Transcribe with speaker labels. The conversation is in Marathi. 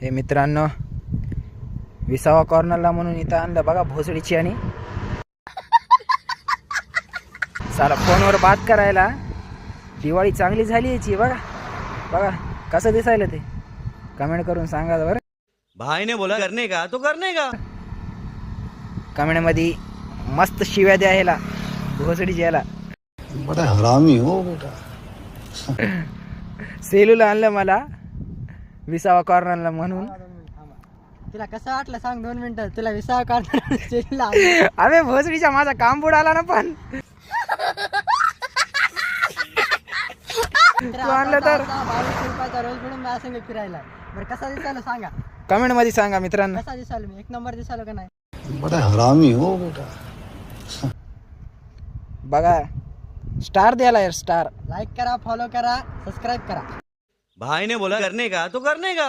Speaker 1: हे मित्रांनो, विसावा कॉर्नरला म्हणून इथं आणलं बघा भोसडीची. आणि साला फोनवर बात करायला. दिवाळी चांगली झाली याची. बघा बघा कसं दिसायला ते. कमेंट करून सांगा बरं.
Speaker 2: भाई ने बोला करने का तो करने का.
Speaker 1: कमेंट मध्ये मस्त शिव्या द्या ह्याला भोसडीची याला.
Speaker 3: बड़ा हरामी हो बेटा.
Speaker 1: सेलूला आणलं मला विसावा कॉर्नरला म्हणून.
Speaker 4: तुला कसं वाटलं सांग 2 मिनिटं. तुला विसावा कॉर्नर
Speaker 1: अरे भोसडीच्या माझा काम बुडाला ना. पण तू आणलं तर
Speaker 4: 22 रुपयाचा रोज मिळून माझ्या संग फिरायला. बरं कसा दिसायला सांगा.
Speaker 1: कमेंट मध्ये सांगा मित्रांनो.
Speaker 4: कसा दिसायला मी 1 नंबर दिसायला का नाही.
Speaker 3: बड़ा हरामी हो बेटा.
Speaker 1: बघा स्टार द्यायला यार स्टार.
Speaker 4: लाईक करा, फॉलो करा, सबस्क्राईब करा.
Speaker 2: भाई ने बोला करने का तो करने का.